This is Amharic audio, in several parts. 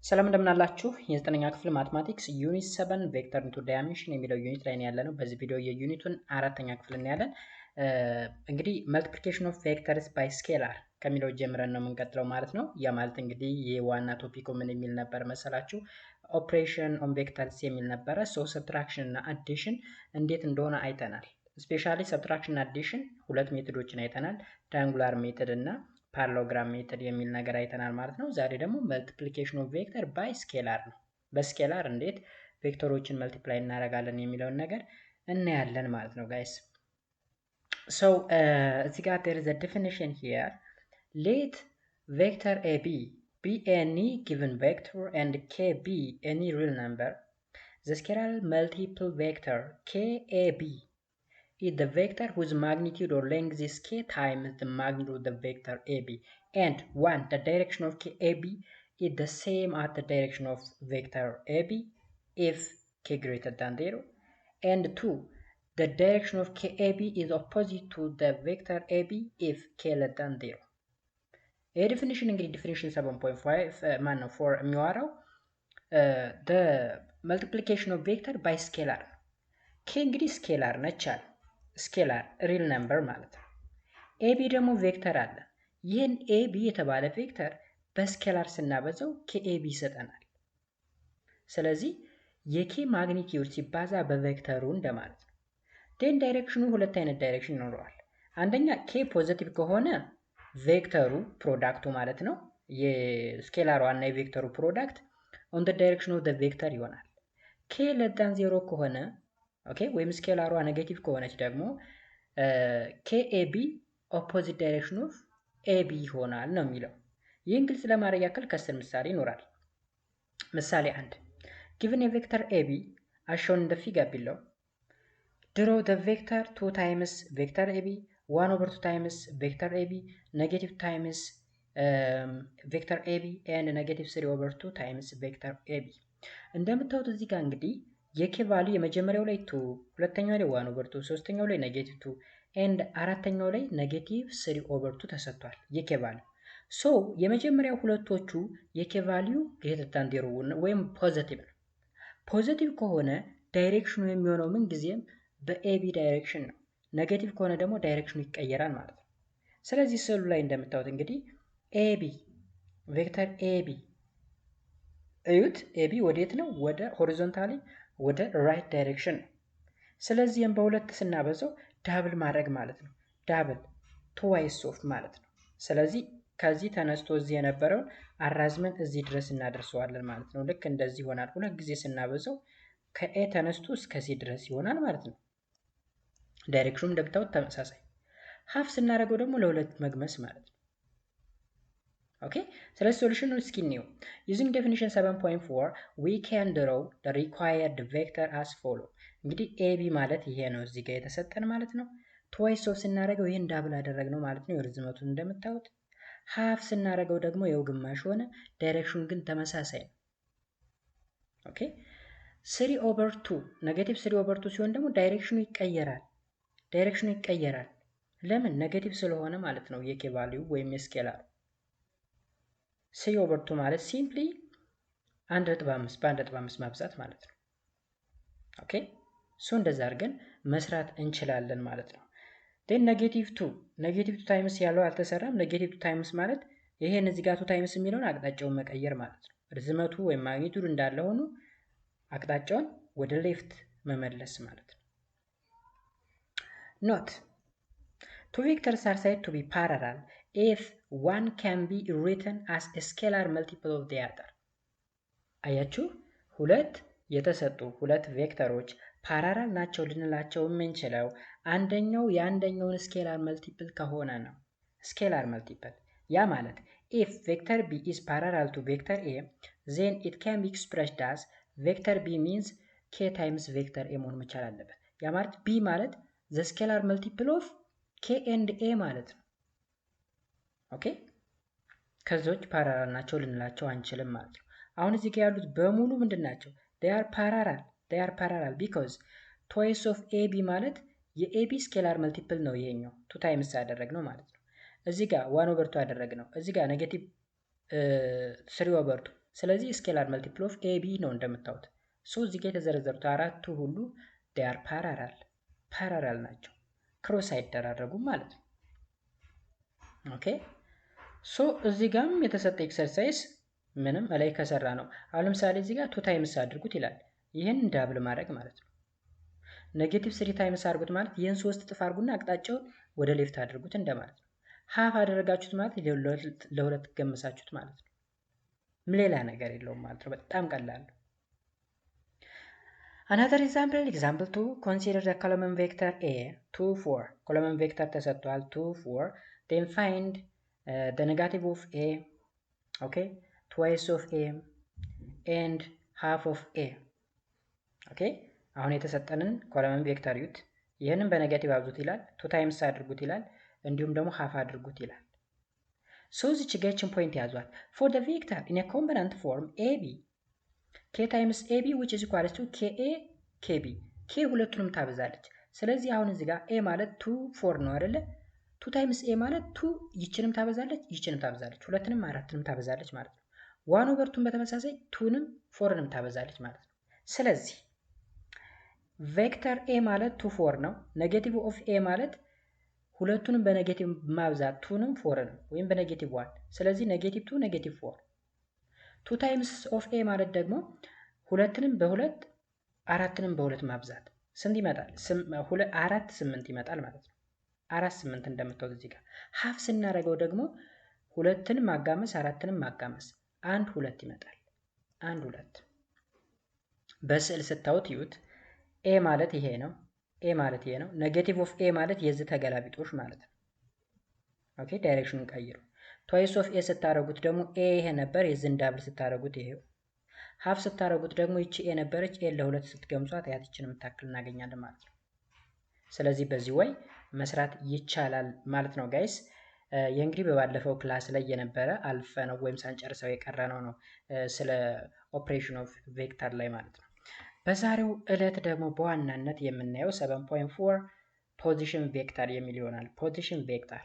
ሰላም እንደምን አላችሁ? የዘጠነኛ ክፍል ማትማቲክስ ዩኒት 7 ቬክተር ኢንቱ ዳይሜንሽን የሚለው ዩኒት ላይ ነው ያለነው። በዚህ ቪዲዮ የዩኒቱን አራተኛ ክፍል እናያለን። እንግዲህ መልቲፕሊኬሽን ኦፍ ቬክተርስ ባይ ስኬላር ከሚለው ጀምረን ነው የምንቀጥለው ማለት ነው። ያ ማለት እንግዲህ የዋና ቶፒኩ ምን የሚል ነበር መሰላችሁ? ኦፕሬሽን ኦን ቬክተርስ የሚል ነበረ። ሶ ሰብትራክሽን እና አዲሽን እንዴት እንደሆነ አይተናል። ስፔሻሊ ሰብትራክሽን እና አዲሽን ሁለት ሜቶዶችን አይተናል። ትራያንጉላር ሜቶድ እና ፓራሎግራም ሜተድ የሚል ነገር አይተናል ማለት ነው። ዛሬ ደግሞ መልቲፕሊኬሽን ኦፍ ቬክተር ባይ ስኬላር ነው። በስኬላር እንዴት ቬክተሮችን መልቲፕላይ እናደርጋለን የሚለውን ነገር እናያለን ማለት ነው ጋይስ። ሶ እዚህ ጋር there is a definition here. Let vector AB be any given vector and k be any real number. The scalar multiple vector KAB is the vector whose magnitude or length is k times the magnitude of the vector AB, and 1. The direction of KB is the same as the direction of vector AB if k greater than 0, and 2. The direction of KB is opposite to the vector AB if k less than 0. ይህ ዲፊኒሽን እንግዲህ ዲፊኒሽን 7.5 ማን ነው ፎር የሚዋራው the multiplication of vector by scalar ነው። k እንግዲህ ስኬላር ነች አለ። ስኬላር ሪል ነምበር ማለት ነው። ኤቢ ደግሞ ቬክተር አለ። ይህን ኤቢ የተባለ ቬክተር በስኬላር ስናበዛው ከኤቢ ይሰጠናል። ስለዚህ የኬ ማግኒቲዩድ ሲባዛ በቬክተሩ እንደማለት ነው። ዴን ዳይሬክሽኑ ሁለት አይነት ዳይሬክሽን ይኖረዋል። አንደኛ ኬ ፖዚቲቭ ከሆነ ቬክተሩ ፕሮዳክቱ ማለት ነው የስኬላሯ እና የቬክተሩ ፕሮዳክት ኦን ደ ዳይሬክሽን ኦፍ ደ ቬክተር ይሆናል። ኬ ለዳን ዜሮ ከሆነ ኦኬ ወይም ስኬላሯ ኔጌቲቭ ከሆነች ደግሞ KAB ኦፖዚት ዳይሬክሽን ኦፍ AB ይሆናል ነው የሚለው። ይህን ግልጽ ለማድረግ ያክል ከስር ምሳሌ ይኖራል። ምሳሌ 1 given a vector AB as shown in the figure below, draw the vector 2 times vector AB 1 over 2 times vector AB negative times vector AB and negative 3 over 2 times vector AB። እንደምታዩት እዚህ ጋር እንግዲህ የኬ ቫልዩ የመጀመሪያው ላይ 2 ሁለተኛው ላይ 1 ኦቨር 2 ሶስተኛው ላይ ኔጌቲቭ 2 ኤንድ አራተኛው ላይ ኔጌቲቭ 3 ኦቨር 2 ተሰጥቷል የኬ ቫልዩ። ሶ የመጀመሪያው ሁለቶቹ የኬ ቫልዩ ግሬተር ዛን 0 ወይም ፖዚቲቭ ነው። ፖዚቲቭ ከሆነ ዳይሬክሽኑ የሚሆነው ምን ጊዜም በኤቢ ዳይሬክሽን ነው። ኔጌቲቭ ከሆነ ደግሞ ዳይሬክሽኑ ይቀየራል ማለት ነው። ስለዚህ ስዕሉ ላይ እንደምታዩት እንግዲህ ኤቢ ቬክተር ኤቢ እዩት። ኤቢ ወዴት ነው? ወደ ሆሪዞንታሊ ወደ ራይት ዳይሬክሽን ነው። ስለዚህም በሁለት ስናበዛው ዳብል ማድረግ ማለት ነው። ዳብል ትዋይስ ኦፍ ማለት ነው። ስለዚህ ከዚህ ተነስቶ እዚህ የነበረውን አራዝመን እዚህ ድረስ እናደርሰዋለን ማለት ነው። ልክ እንደዚህ ይሆናል። ሁለት ጊዜ ስናበዛው ከኤ ተነስቶ እስከዚህ ድረስ ይሆናል ማለት ነው። ዳይሬክሽኑ እንደምታዩት ተመሳሳይ። ሀፍ ስናደርገው ደግሞ ለሁለት መግመስ ማለት ነው። ኦኬ ስለዚህ ሶሉሽኑ እስኪ እንየው። ዩዚንግ ዴፊኒሽን 7.4 we can draw the required vector as follow። እንግዲህ ኤቢ ማለት ይሄ ነው እዚህ ጋር የተሰጠን ማለት ነው። ትዋይስ ኦፍ ስናደርገው ይሄን ዳብል አደረግነው ማለት ነው። የርዝመቱን እንደምታዩት ሃፍ ስናደርገው ደግሞ የው ግማሽ ሆነ። ዳይሬክሽኑ ግን ተመሳሳይ ነው። ኦኬ 3 ኦቨር 2 ኔጌቲቭ 3 ኦቨር 2 ሲሆን ደግሞ ዳይሬክሽኑ ይቀየራል። ዳይሬክሽኑ ይቀየራል። ለምን? ኔጌቲቭ ስለሆነ ማለት ነው የኬ ቫልዩ ወይም የስኬላር 3 ኦቨር 2 ማለት ሲምፕሊ 1.5 በ1.5 ማብዛት ማለት ነው። ኦኬ ሶ እንደዛ አድርገን መስራት እንችላለን ማለት ነው። ዴን ኔጌቲቭ 2 ታይምስ ያለው አልተሰራም። ኔጌቲቭ 2 ታይምስ ማለት ይሄን እዚህ ጋር 2 ታይምስ የሚለውን አቅጣጫውን መቀየር ማለት ነው። ርዝመቱ ወይም ማግኒቱድ እንዳለ ሆኖ አቅጣጫውን ወደ ሌፍት መመለስ ማለት ነው። ኖት two vectors are said to be parallel if one can be written as a scalar multiple of the other። አያችሁ ሁለት የተሰጡ ሁለት ቬክተሮች ፓራላል ናቸው ልንላቸው የምንችለው አንደኛው የአንደኛውን ስኬላር መልቲፕል ከሆነ ነው። ስኬላር መልቲፕል ያ ማለት if vector b is parallel to vector a then it can be expressed as vector b means k times vector a መሆን መቻል አለበት። ያ ማለት b ማለት the scalar multiple of k and a ማለት ነው። ኦኬ ከዚዎች ፓራላል ናቸው ልንላቸው አንችልም ማለት ነው። አሁን እዚህ ጋር ያሉት በሙሉ ምንድን ናቸው? they are parallel because twice of ab ማለት የab ስኬላር መልቲፕል ነው። ይሄኛው 2 ታይምስ ያደረግነው ማለት ነው። እዚህ ጋር 1 ኦቨር 2 ያደረግነው እዚህ ጋር ኔጌቲቭ 3 ኦቨር 2 ስለዚህ ስኬላር መልቲፕል ኦፍ ኤቢ ነው እንደምታዩት። ሶ እዚህ ጋር የተዘረዘሩት አራቱ ሁሉ they are ፓራላል ናቸው፣ ክሮስ አይደራረጉም ማለት ነው። ኦኬ ሶ እዚህ ጋርም የተሰጠ ኤክሰርሳይዝ ምንም ላይ ከሰራ ነው። አሁን ለምሳሌ እዚህ ጋር 2 ታይምስ አድርጉት ይላል። ይህን ዳብል ማድረግ ማለት ነው። ኔጌቲቭ 3 ታይምስ አድርጉት ማለት ይህን 3 እጥፍ አድርጉና አቅጣጫውን ወደ ሌፍት አድርጉት እንደማለት ነው። ሃፍ አደረጋችሁት ማለት ለሁለት ገመሳችሁት ማለት ነው። ሌላ ነገር የለውም ማለት ነው። በጣም ቀላል ነው። Another example 2 consider the column vector A 2 4 column vector ተሰጥቷል 2 4 then find the negative of A, okay, twice of A and half of A. okay አሁን የተሰጠንን ኮለመን ቬክተር ዩት ይሄንን በኔጌቲቭ አብዙት ይላል፣ 2 ታይምስ አድርጉት ይላል፣ እንዲሁም ደግሞ ሃፍ አድርጉት ይላል። ሶ እዚች ጋችን ፖይንት ያዟል። for the vector in a component form AB k times AB which is equal to KA KB k ሁለቱንም ታበዛለች። ስለዚህ አሁን እዚህ ጋር a ማለት 2 4 ነው አይደለ? 2 ታይምስ a ማለት 2 ይችንም ታበዛለች ይችንም ታበዛለች፣ ሁለቱንም አራቱንም ታበዛለች ማለት ነው። 1 ኦቨር 2 በተመሳሳይ 2ንም 4ንም ታበዛለች ማለት ነው። ስለዚህ ቬክተር a ማለት 2 4 ነው። ኔጌቲቭ ኦፍ a ማለት ሁለቱንም በኔጌቲቭ ማብዛት 2ንም 4ንም ወይም በኔጌቲቭ 1። ስለዚህ ኔጌቲቭ 2 ኔጌቲቭ 4 2 ታይምስ ኦፍ a ማለት ደግሞ ሁለቱንም በሁለት አራቱንም በሁለት ማብዛት ስንት ይመጣል? 4 8 ይመጣል ማለት ነው። 4 8 እንደምታዩት እዚህ ጋር ሃፍ ስናደርገው ደግሞ ሁለቱንም ማጋመስ አራቱንም ማጋመስ 1 2 ይመጣል። 1 2 በስዕል ስታዩት ይዩት። ኤ ማለት ይሄ ነው። ኤ ማለት ይሄ ነው። ኔጌቲቭ ኦፍ ኤ ማለት የዚህ ተገላቢጦሽ ማለት ነው። ኦኬ ዳይሬክሽኑን ቀይሩ። ትዋይስ ኦፍ ኤ ስታረጉት ደግሞ ኤ ይሄ ነበር፣ የዚህን ዳብል ስታረጉት ይሄው። ሃፍ ስታረጉት ደግሞ ይቺ ኤ ነበረች፣ ኤ ለሁለት ስትገምሷት ያትችን የምታክል እናገኛለን ማለት ነው። ስለዚህ በዚህ ወይ መስራት ይቻላል ማለት ነው ጋይስ። የእንግዲህ በባለፈው ክላስ ላይ የነበረ አልፈ ነው ወይም ሳንጨርሰው የቀረነው ነው ስለ ኦፕሬሽን ኦፍ ቬክተር ላይ ማለት ነው። በዛሬው ዕለት ደግሞ በዋናነት የምናየው 7.4 ፖዚሽን ቬክተር የሚል ይሆናል። ፖዚሽን ቬክተር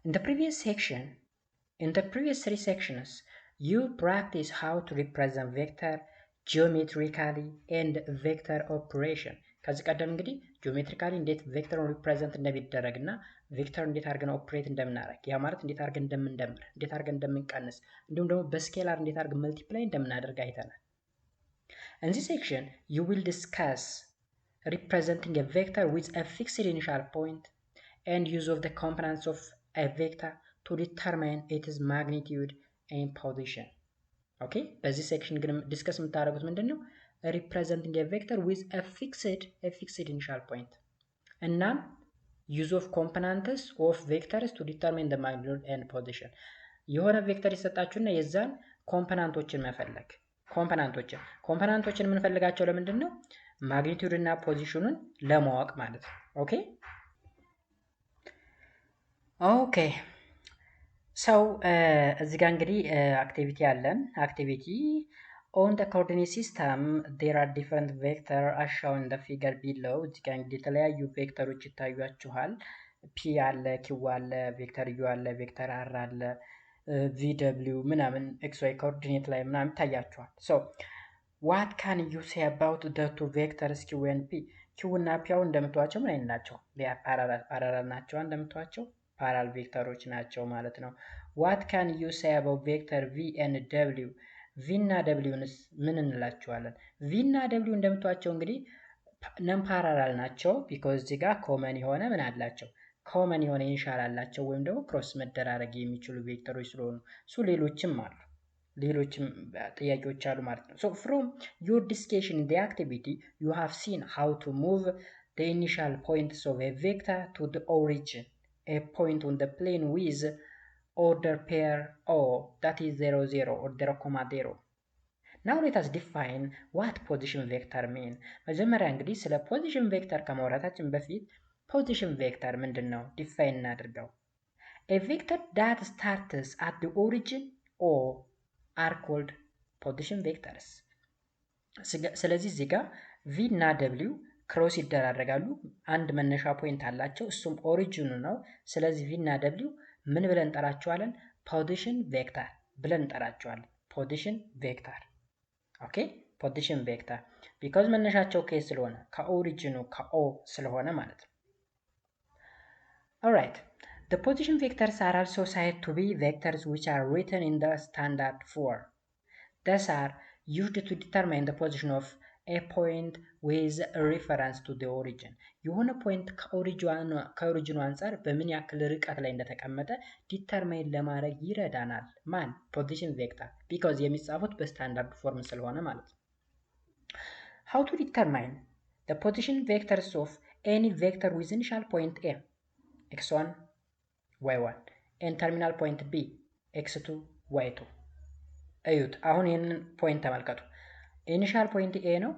in the previous 3 sections you practice how to represent vector geometrically and vector operation። ከዚህ ቀደም እንግዲህ ጂኦሜትሪካሊ እንዴት ቬክተርን ሪፕሬዘንት እንደሚደረግና ቬክተር እንዴት አድርገን ኦፕሬት እንደምናደርግ ያ ማለት እንዴት አድርገን እንደምንደምር እንዴት አድርገን እንደምንቀንስ እንዲሁም ደግሞ በስኬላር እንዴት አድርገን መልቲፕላይ እንደምናደርግ አይተናል። In this section, you will discuss representing a vector with a fixed initial point and use of the components of a vector to determine its magnitude and position. Okay? በዚህ section ግን ዲስከስ የምታደርጉት ምንድነው? Representing a vector with a fixed initial point. እናም use of components of vectors to determine the magnitude and position. የሆነ ቬክተር ይሰጣችሁና የዛን ኮምፖነንቶችን መፈለግ ኮምፖነንቶችን የምንፈልጋቸው ለምንድን ነው? ማግኒቲዩድ እና ፖዚሽኑን ለማወቅ ማለት ነው። ኦኬ ሰው እዚህ ጋር እንግዲህ አክቲቪቲ አለን። አክቲቪቲ ኦን ዘ ኮኦርዲኔት ሲስተም ዜር አር ዲፈረንት ቬክተር አስ ሾውን ኢን ዘ ፊገር ቢሎው። እዚህ ጋር እንግዲህ የተለያዩ ቬክተሮች ይታያችኋል። ፒ አለ፣ ኪው አለ፣ ቬክተር ዩ አለ፣ ቬክተር አር አለ፣ ቪደብሊው ምናምን ኤክስ ዋይ ኮኦርዲኔት ላይ ምናምን ይታያችኋል። ሶ ዋት ካን ዩ ሴ አባውት ዘ ቱ ቬክተርስ ኪው ኤንድ ፒ? ኪው እና ፒ አሁን እንደምትዋቸው ምን አይነት ናቸው? ፓራላል ናቸው። እንደምትዋቸው ፓራል ቬክተሮች ናቸው ማለት ነው። ዋት ካን ዩ ሴ አባውት ቬክተር ቪ ኤንድ ደብሊው? ቪ እና ደብሊውንስ ምን እንላቸዋለን? ቪ እና ደብሊው እንደምትዋቸው እንግዲህ ነን ፓራላል ናቸው። ቢኮዝ እዚህ ጋር ኮመን የሆነ ምን አላቸው? ኮመን የሆነ ኢኒሻል አላቸው ወይም ደግሞ ክሮስ መደራረግ የሚችሉ ቬክተሮች ስለሆኑ ሌሎችም አሉ። ሌሎችም ጥያቄዎች አሉ ማለት ነው። ሶ ፍሮም ዩር ዲስከሽን ኢን ዘ አክቲቪቲ ዩ ሃቭ ሲን ሃው ቱ ሙቭ ዘ ኢኒሻል ፖይንትስ ኦፍ ኤ ቬክተር ቱ ዘ ኦሪጂን ኤ ፖይንት ኦን ዘ ፕሌን ዊዝ ኦርደር ፔር ኦ ዳት ኢዝ 0 0 or 0,0. ናው ሌት አስ ዲፋይን ዋት ፖዚሽን ቬክተር ሚን። መጀመሪያ እንግዲህ ስለ ፖዚሽን ቬክተር ከማውራታችን በፊት ፖዚሽን ቬክተር ምንድን ነው ዲፋይን እናድርገው። ኤ ቬክተር ዳት ስታርትስ አት ዘ ኦሪጂን ኦ አር ኮልድ ፖዚሽን ቬክተርስ። ስለዚህ እዚህ ጋር ቪ እና ደብሊው ክሮስ ይደራረጋሉ። አንድ መነሻ ፖይንት አላቸው፣ እሱም ኦሪጂኑ ነው። ስለዚህ ቪ እና ደብሊው ምን ብለን እንጠራቸዋለን? ፖዚሽን ቬክተር ብለን እንጠራቸዋለን። ፖዚሽን ቬክተር ኦኬ፣ ፖዚሽን ቬክተር ቢኮዝ መነሻቸው ከ ስለሆነ ከኦሪጂኑ ከኦ ስለሆነ ማለት ነው። ኦልራይት the position vectors are also said to be vectors which are written in the standard form. These are used to determine the position of a point with reference to the origin. የሆነ ፖይንት ከኦሪጂኑ አንጻር በምን ያክል ርቀት ላይ እንደተቀመጠ ዲተርማይን ለማድረግ ይረዳናል። ማን? ፖዚሽን ቬክተር ቢኮዝ የሚጻፉት በስታንዳርድ ፎርም ስለሆነ ማለት ነው። How to determine the position vectors of any vector with initial point A x1 y1 and terminal point B x2 y2 እዩት። አሁን ይህንን ፖይንት ተመልከቱ። ኢኒሻል ፖይንት ኤ ነው፣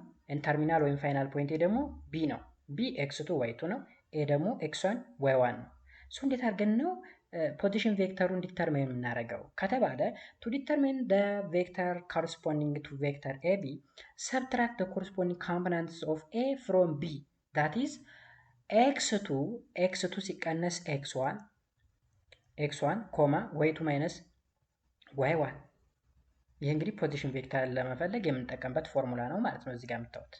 ተርሚናል ወይም ፋይናል ፖይንት ደግሞ ቢ ነው። ቢ ኤክስ2 ዋይ2 ነው፣ ኤ ደግሞ ኤክስ1 ዋይ1 ነው። ሶ እንዴት አድርገን ነው ፖዚሽን ቬክተሩን ዲተርማይን የምናደርገው ከተባለ ቱ ዲተርማይን ደ ቬክተር ኮረስፖንዲንግ ቱ ቬክተር ኤ ቢ ሰብትራክት ደ ኮረስፖንዲንግ ኮምፖነንትስ ኦፍ ኤ ፍሮም ቢ ዳት ኢዝ ኤክስ2 ሲቀነስ ኤክስ1 ኮማ ዋይ2 ማይነስ ዋይ1። ይህ እንግዲህ ፖዚሽን ቬክተርን ለመፈለግ የምንጠቀምበት ፎርሙላ ነው ማለት ነው። እዚህ ጋር የምታዩት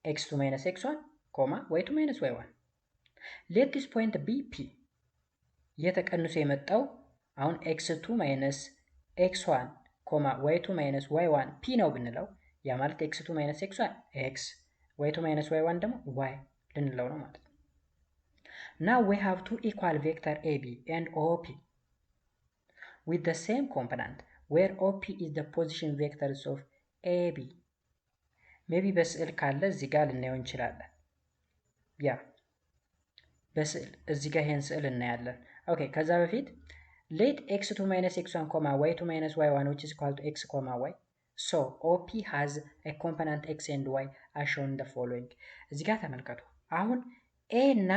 x2 ማይነስ x1 ኮማ y2 ማይነስ y1 ሌት ዲስ ፖይንት ቢ ፒ የተቀንሶ የመጣው አሁን x2 ማይነስ x1 ኮማ y2 ማይነስ y1 ፒ ነው ብንለው ያ ማለት x2 ማይነስ x1 x y2 ማይነስ y1 ደግሞ y ልንለው ነው ማለት ነው። Now we have two equal vector AB and OP with the same component where OP is the position vectors of AB. maybe በስዕል ካለ እዚህ ጋር ልናየው እንችላለን። ያ በስዕል እዚህ ጋር ይሄን ስዕል እናያለን። ኦኬ ከዛ በፊት let x2 minus x1 comma y2 minus y1 which is equal to x comma y. So OP has a component x and y as shown in the following. እዚህ ጋር ተመልከቱ። አሁን a እና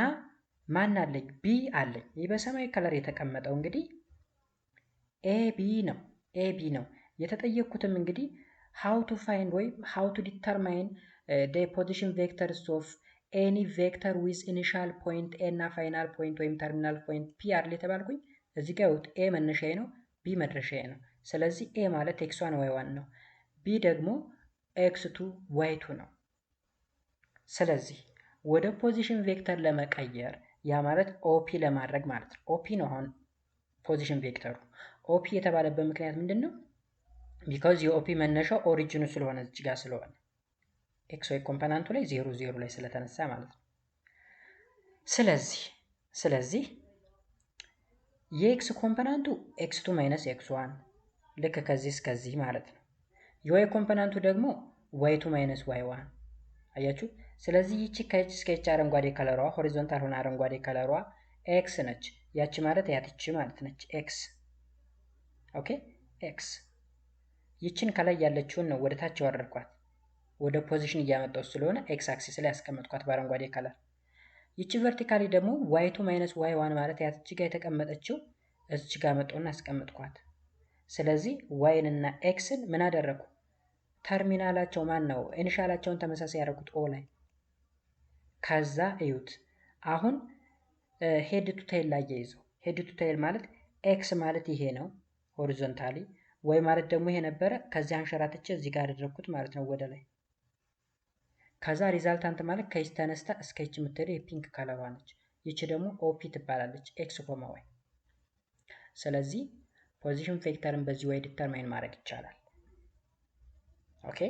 ማን አለኝ? b አለኝ። ይህ በሰማያዊ ከለር የተቀመጠው እንግዲህ ab ነው። የተጠየቅኩትም እንግዲህ how to find ወይ how to determine the position vectors of any vector with initial point a እና final point ወይም terminal point p አለ የተባልኩኝ። እዚህ ጋር a መነሻዬ ነው፣ b መድረሻዬ ነው። ስለዚህ a ማለት x1 y1 ነው፣ b ደግሞ x2 y2 ነው። ስለዚህ ወደ ፖዚሽን ቬክተር ለመቀየር ያ ማለት ኦፒ ለማድረግ ማለት ነው። ኦፒ ነው አሁን ፖዚሽን ቬክተሩ። ኦፒ የተባለበት ምክንያት ምንድን ነው? ቢኮዝ የኦፒ መነሻው ኦሪጂኑ ስለሆነ እዚህ ጋር ስለሆነ ኤክስ ዋይ ኮምፖናንቱ ላይ 0 ላይ ስለተነሳ ማለት ነው። ስለዚህ የኤክስ ኮምፖናንቱ x2 ማይነስ x1 ልክ ከዚህ እስከዚህ ማለት ነው። የዋይ ኮምፖናንቱ ደግሞ y2 ማይነስ y1 አያችሁ። ስለዚህ ይቺ ከኤች እስከ ኤች አረንጓዴ ከለሯ ሆሪዞንታል ሆነ አረንጓዴ ከለሯ ኤክስ ነች። ያቺ ማለት ያትቺ ማለት ነች ኤክስ። ኦኬ ኤክስ ይችን ከላይ ያለችውን ነው ወደ ታች ያወረድኳት፣ ወደ ፖዚሽን እያመጣው ስለሆነ ኤክስ አክሲስ ላይ ያስቀመጥኳት በአረንጓዴ ከለር። ይቺ ቨርቲካሊ ደግሞ y2 ማይነስ y1 ማለት ያትቺ ጋር የተቀመጠችው እዚህ ጋር መጣውና አስቀመጥኳት። ስለዚህ ዋይን እና ኤክስን ምን አደረኩ? ተርሚናላቸው ማን ነው? ኢኒሻላቸውን ተመሳሳይ ያደረኩት ኦ ላይ። ከዛ እዩት አሁን ሄድ ቱ ቴይል ላይ ያይዘው። ሄድ ቱ ቴይል ማለት ኤክስ ማለት ይሄ ነው ሆሪዞንታሊ፣ ወይ ማለት ደግሞ ይሄ ነበረ። ከዚህ አንሸራትቼ እዚህ ጋር አደረኩት ማለት ነው ወደ ላይ። ከዛ ሪዛልታንት ማለት ከይች ተነስታ እስከ ይች የምትሄደው የፒንክ ከለሯ ነች። ይቺ ደግሞ ኦፒ ትባላለች፣ ኤክስ ኮማ ዋይ። ስለዚህ ፖዚሽን ቬክተርን በዚህ ወይ ዲተርማይን ማድረግ ይቻላል። ኦኬ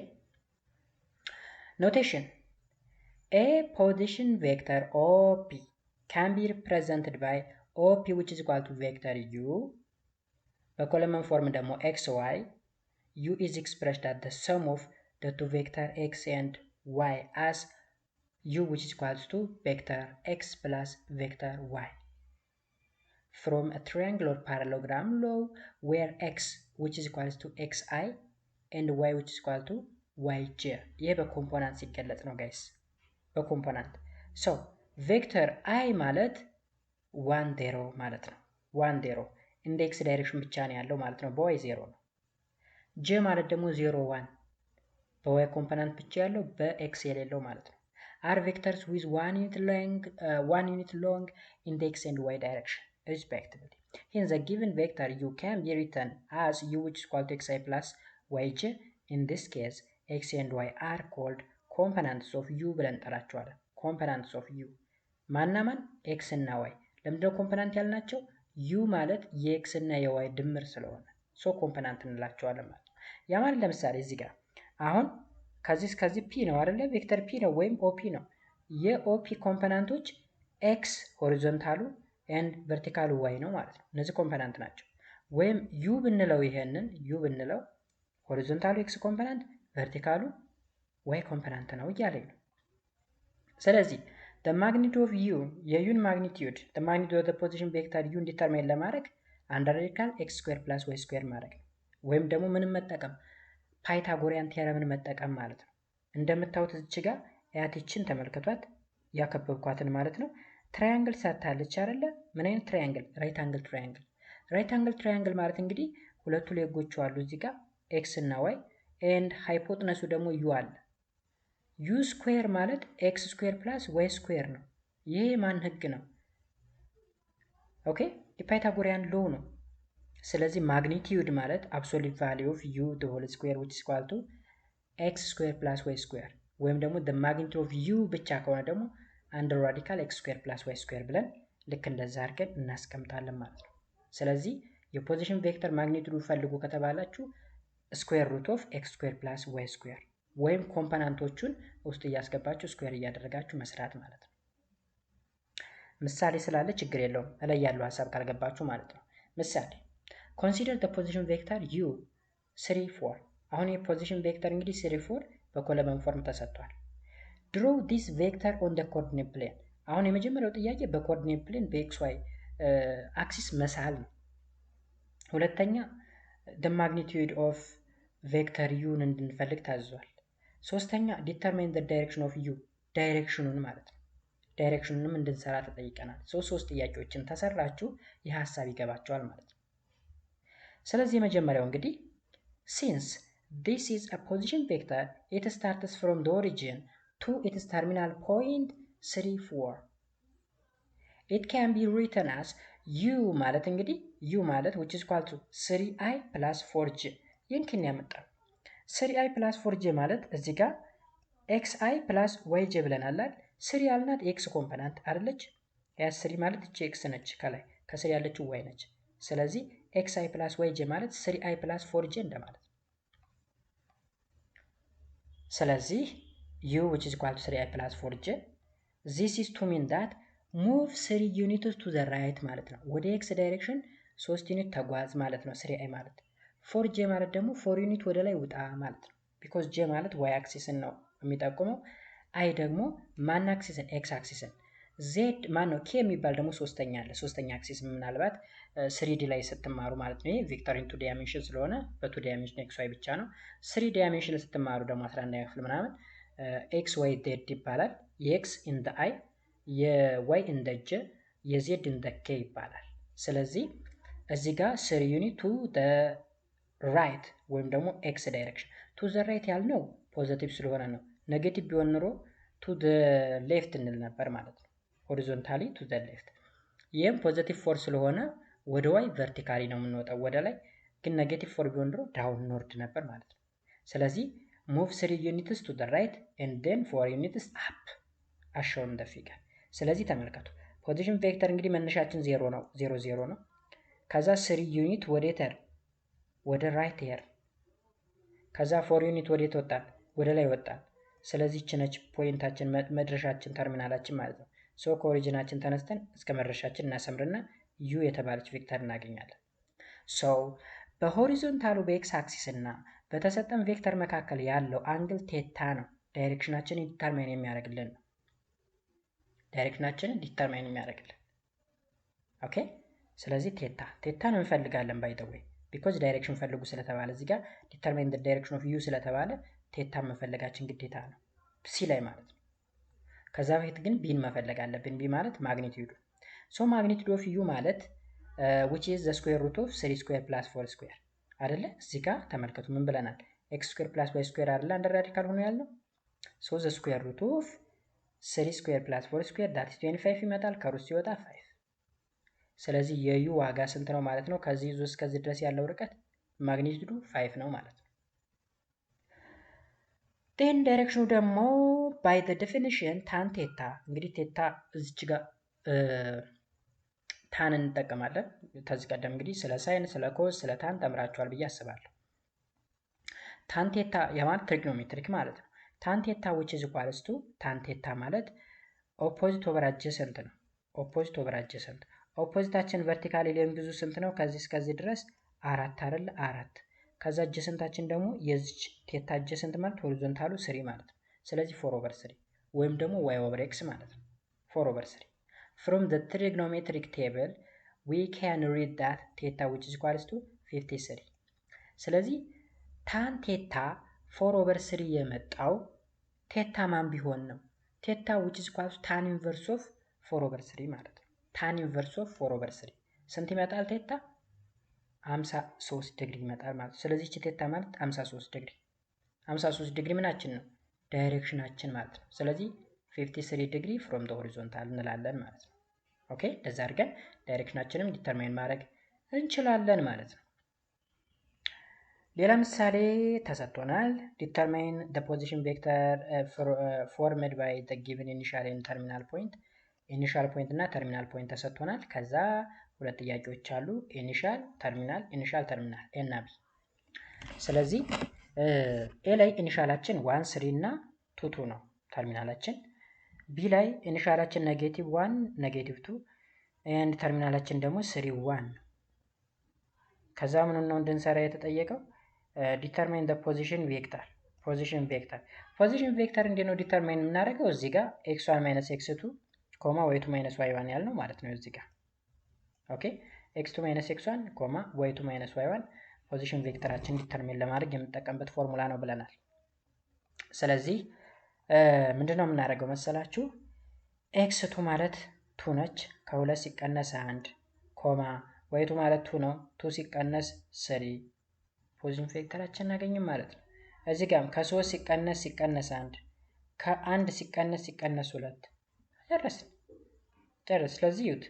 ኖቴሽን a position vector OP can be represented by OP which is equal to vector u በኮለመን ፎርም ደግሞ xy u is expressed as the sum of the two vector x and y as u which is equal to vector x plus vector y from a triangular parallelogram law where x which is equal to xi and y which is equal to yj። ይሄ በኮምፖናንት ሲገለጽ ነው ጋይስ፣ በኮምፖናንት ሶ ቬክተር አይ ማለት 1 0 ማለት ነው። 1 0 ኢንዴክስ ዳይሬክሽን ብቻ ነው ያለው ማለት ነው፣ በዋይ 0 ነው። ጄ ማለት ደግሞ 0 1 በዋይ ኮምፖናንት ብቻ ያለው በኤክስ የሌለው ማለት ነው። አር ቬክተርስ ዊዝ 1 ዩኒት ሎንግ ኢንዴክስ ኤንድ ዋይ ዳይሬክሽን respectively. Hence, the given vector u can be written as u which is equal to xi plus yj. In this case, x and y are called components of u ብለን እንጠራቸዋለን። components of u ማናማን x እና y ለምንድነው ኮምፖናንት ያልናቸው? u ማለት የx እና የy ድምር ስለሆነ ሶ ኮምፖናንት እንላቸዋለን ማለት ነው። ያ ማለት ለምሳሌ እዚህ ጋር አሁን ከዚህ እስከዚህ ፒ ነው አይደለ? ቬክተር ፒ ነው ወይም ኦፒ ነው። የኦፒ ኮምፖናንቶች ኤክስ ሆሪዞንታሉ ኤንድ ቨርቲካሉ ዋይ ነው ማለት ነው። እነዚህ ኮምፖናንት ናቸው። ወይም ዩ ብንለው ይሄንን ዩ ብንለው ሆሪዞንታሉ ኤክስ ኮምፖናንት ቨርቲካሉ ዋይ ኮምፖናንት ነው እያለኝ ነው። ስለዚህ the magnitude of u የዩን ማግኒቲዩድ the magnitude of the position vector u ዲተርማይን ለማድረግ አንድ ራዲካል ኤክስ ስኩዌር ፕላስ ዋይ ስኩዌር ማድረግ ነው። ወይም ደግሞ ምንም መጠቀም ፓይታጎሪያን ቴረምን መጠቀም ማለት ነው። እንደምታዩት እዚህ ጋር ያቲችን ተመልከቷት ያከበብኳትን ማለት ነው። ትራያንግል ሰጥታለች አይደለ? ምን አይነት ትራያንግል? ራይት አንግል ትራያንግል። ራይት አንግል ትራያንግል ማለት እንግዲህ ሁለቱ ሌጎቹ አሉ እዚህ ጋር ኤክስ እና ዋይ ኤንድ ሃይፖትነሱ ደግሞ ዩ አለ። ዩ ስኩዌር ማለት ኤክስ ስኩዌር ፕላስ ዋይ ስኩዌር ነው። ይሄ ማን ህግ ነው? ኦኬ የፓይታጎሪያን ሎው ነው። ስለዚህ ማግኒቲዩድ ማለት አብሶሉት ቫልዩ ኦፍ ዩ ዘ ሆል ስኩዌር which is equal to x ስኩዌር ፕላስ ዋይ ስኩዌር ወይም ደግሞ the magnitude of u ብቻ ከሆነ ደግሞ አንደር ራዲካል x ስኩዌር ፕላስ ዋይ ስኩዌር ብለን ልክ እንደዛ አድርገን እናስቀምጣለን ማለት ነው። ስለዚህ የፖዚሽን ቬክተር ማግኒቲዩድ ፈልጉ ከተባላችሁ ስኩዌር ሩት ኦፍ x ስኩዌር ፕላስ ዋይ ስኩዌር ወይም ኮምፖናንቶቹን ውስጥ እያስገባችሁ ስኩዌር እያደረጋችሁ መስራት ማለት ነው። ምሳሌ ስላለ ችግር የለውም እላይ ያለው ሐሳብ ካልገባችሁ ማለት ነው። ምሳሌ consider the position vector u 3 4 አሁን የፖዚሽን ቬክተር እንግዲህ 3 4 በኮለመን ፎርም ተሰጥቷል። draw this vector on the coordinate plane አሁን የመጀመሪያው ጥያቄ በኮኦርዲኔት ፕሌን በኤክስ ዋይ አክሲስ መሳል ነው። ሁለተኛ the magnitude of vector u እንድንፈልግ ታዟል። ሶስተኛ determine the direction of u ዳይሬክሽኑን ማለት ነው። ዳይሬክሽኑንም እንድንሰራ ተጠይቀናል። ሶስት ጥያቄዎችን ተሰራችሁ ይህ ሐሳብ ይገባቸዋል ማለት ነው። ስለዚህ የመጀመሪያው እንግዲህ since this is a position vector it starts from the origin to its terminal point 3 4 it can be written as u ማለት እንግዲህ u ማለት which is equal to 3i plus 4j ይህን ያመጣል። 3i plus 4j ማለት እዚህ ጋር xi plus yj ብለናል አይደል? 3 ያልናት x ኮምፖናንት አይደለች? ያ 3 ማለት እቺ x ነች ከላይ ከስር ያለችው y ነች። ስለዚህ xi plus yj ማለት 3i plus 4j እንደማለት ነው። ስለዚህ u which is equal to 3i plus 4j this is to mean that move 3 units to the right ማለት ነው። ወደ x ዳይሬክሽን 3 ዩኒት ተጓዝ ማለት ነው 3i ማለት። 4j ማለት ደግሞ 4 ዩኒት ወደ ላይ ውጣ ማለት ነው። because j ማለት y አክሲስን ነው የሚጠቁመው፣ i ደግሞ ማን አክሲስን? x አክሲስን። z ማን ነው? k የሚባል ደግሞ ሶስተኛ አለ። ሶስተኛ አክሲስ ምናልባት 3D ላይ ስትማሩ ማለት ነው። ይሄ ቬክተር ኢንቱ ዳይሜንሽን ስለሆነ በ2 ዳይሜንሽን x y ብቻ ነው። 3 ዳይሜንሽን ስትማሩ ደግሞ 11ኛ ክፍል ምናምን x y z ይባላል። የx ኢን ዘ i የy ኢን ዘ j የz ኢን ዘ k ይባላል። ስለዚህ እዚህ ጋር 3 ዩኒት ቱ ዘ ራይት ወይም ደግሞ x ዳይሬክሽን ቱ ዘ ራይት ያልነው ፖዚቲቭ ስለሆነ ነው። ኔጌቲቭ ቢሆን ኖሮ ቱ ዘ ሌፍት እንል ነበር ማለት ነው። ሆሪዞንታሊ ቱ ዘ ሌፍት። ይህም ፖዚቲቭ ፎር ስለሆነ ወደ ዋይ ቨርቲካሊ ነው የምንወጣው ወደ ላይ፣ ግን ኔጌቲቭ ፎር ቢሆን ኖሮ ዳውን ኖርድ ነበር ማለት ነው። ስለዚህ ሙቭ 3 ዩኒትስ ቱ ዘ ራይት ኤንድ ዴን 4 ዩኒትስ አፕ as shown in the figure። ስለዚህ ተመልከቱ ፖዚሽን ቬክተር እንግዲህ መነሻችን 0 ነው 0 0 ነው። ከዛ 3 ዩኒት ወዴት ሄር? ወደ ራይት ሄር። ከዛ 4 ዩኒት ወዴት ወጣን? ወደ ላይ ወጣን። ስለዚህ እቺ ነች ፖይንታችን መድረሻችን ተርሚናላችን ማለት ነው። ሶ ከኦሪጂናችን ተነስተን እስከ መድረሻችን እናሰምርና ዩ የተባለች ቬክተር እናገኛለን። ሶ በሆሪዞንታሉ በኤክስ አክሲስ እና በተሰጠን ቬክተር መካከል ያለው አንግል ቴታ ነው ዳይሬክሽናችንን ዲተርማይን የሚያደርግልን ነው። ዳይሬክሽናችንን ዲተርማይን የሚያደርግልን ኦኬ። ስለዚህ ቴታን እንፈልጋለን ባይ ዘ ዌይ ቢኮዝ ዳይሬክሽን ፈልጉ ስለተባለ እዚህ ጋር ዲተርማይን ዘ ዳይሬክሽን ኦፍ ዩ ስለተባለ ቴታን መፈለጋችን ግዴታ ነው ሲ ላይ ማለት ነው። ከዛ በፊት ግን ቢን መፈለግ አለብን። ቢ ማለት ማግኒቲዩዱ። ሶ ማግኒቲዩድ ኦፍ ዩ ማለት which is the square root of 3 square plus 4 square አይደለ? እዚህ ጋር ተመልከቱ ምን ብለናል? x square plus y square አይደለ አንደር ራዲካል ሆኖ ያለው። so the square root of 3 square plus 4 square that is 25 ይመጣል። ከሩት ሲወጣ 5 ስለዚህ የዩ ዋጋ ስንት ነው ማለት ነው? ከዚህ ይዞ እስከዚህ ድረስ ያለው ርቀት ማግኒቱዱ 5 ነው ማለት ነው። ቴን ዳይሬክሽኑ ደግሞ ባይ ዘ ዴፊኒሽን ታን ቴታ። እንግዲህ ቴታ እዚች ጋር ታን እንጠቀማለን። ከዚህ ቀደም እንግዲህ ስለ ሳይን፣ ስለ ኮዝ፣ ስለ ታን ተምራችኋል ብዬ አስባለሁ። ታን ቴታ የማለት ትሪግኖሜትሪክ ማለት ነው። ታን ቴታ which is equals to ታን ቴታ ማለት ኦፖዚት ኦቨር አጀሰንት ነው። ኦፖዚት ኦቨር አጀሰንት ኦፖዚታችን ቨርቲካሊ ሌንግዙ ስንት ነው? ከዚህ እስከዚህ ድረስ 4 አይደል? 4 ከዛ አጀሰንታችን ደግሞ የዚች ቴታ አጀሰንት ማለት ሆሪዞንታሉ 3 ማለት ነው። ስለዚህ 4 ኦቨር 3 ወይም ደግሞ y ኦቨር x ማለት ነው። 4 ኦቨር 3 from the trigonometric table we can read that theta which is equals to 53 ስለዚህ ታን ቴታ 4 ኦቨር 3 የመጣው ቴታ ማን ቢሆን ነው? ቴታ which is equals to tan inverse of 4 over 3 ማለት ነው። tan inverse of 4 over 3 ስንት ይመጣል? ቴታ 53 ዲግሪ ይመጣል ማለት ነው። ስለዚህ እቺ ቴታ ማለት 53 ዲግሪ 53 ዲግሪ ምናችን ነው? ዳይሬክሽናችን ማለት ነው። ስለዚህ 53 ዲግሪ ፍሮም ዘ ሆሪዞንታል እንላለን ማለት ነው። ኦኬ እንደዛ አድርገን ዳይሬክሽናችንም ዲተርማይን ማድረግ እንችላለን ማለት ነው። ሌላ ምሳሌ ተሰጥቶናል። ዲተርማይን ዘ ፖዚሽን ቬክተር ፎርምድ ባይ ዘ ጊቨን ኢኒሻል ኤንድ ተርሚናል ፖይንት። ኢኒሻል ፖይንት እና ተርሚናል ፖይንት ተሰጥቶናል። ከዛ ሁለት ጥያቄዎች አሉ። ኢኒሻል ተርሚናል ኤ እና ቢ። ስለዚህ ኤ ላይ ኢኒሻላችን 1 3 እና 2 2 ነው ተርሚናላችን። ቢ ላይ ኢኒሻላችን ኔጌቲቭ 1 ኔጌቲቭ 2 ኤንድ ተርሚናላችን ደግሞ 3 1 ነው። ከዛ ምን ነው እንድንሰራ የተጠየቀው ዲተርማይን ዘ ፖዚሽን ቬክተር። ፖዚሽን ቬክተር እንዴት ነው ዲተርማይን የምናደርገው? እዚህ ጋር x1 ማይነስ x2 ኮማ y2 ማይነስ y1 ያልነው ማለት ነው እዚህ ጋር። ኦኬ x2 ማይነስ x1 ኮማ y2 ማይነስ y1 ፖዚሽን ቬክተራችን ዲተርማይን ለማድረግ የምንጠቀምበት ፎርሙላ ነው ብለናል። ስለዚህ ምንድነው የምናደርገው መሰላችሁ? x2 ማለት 2 ነች፣ ከ2 ሲቀነስ 1 ኮማ y2 ማለት 2 ነው፣ 2 ሲቀነስ 3 ፖዚሽን ቬክተራችን እናገኝም ማለት ነው። እዚህ ጋርም ከ3 ሲቀነስ 1 ከ1 ሲቀነስ 2 ጨረስ። ስለዚህ ዩት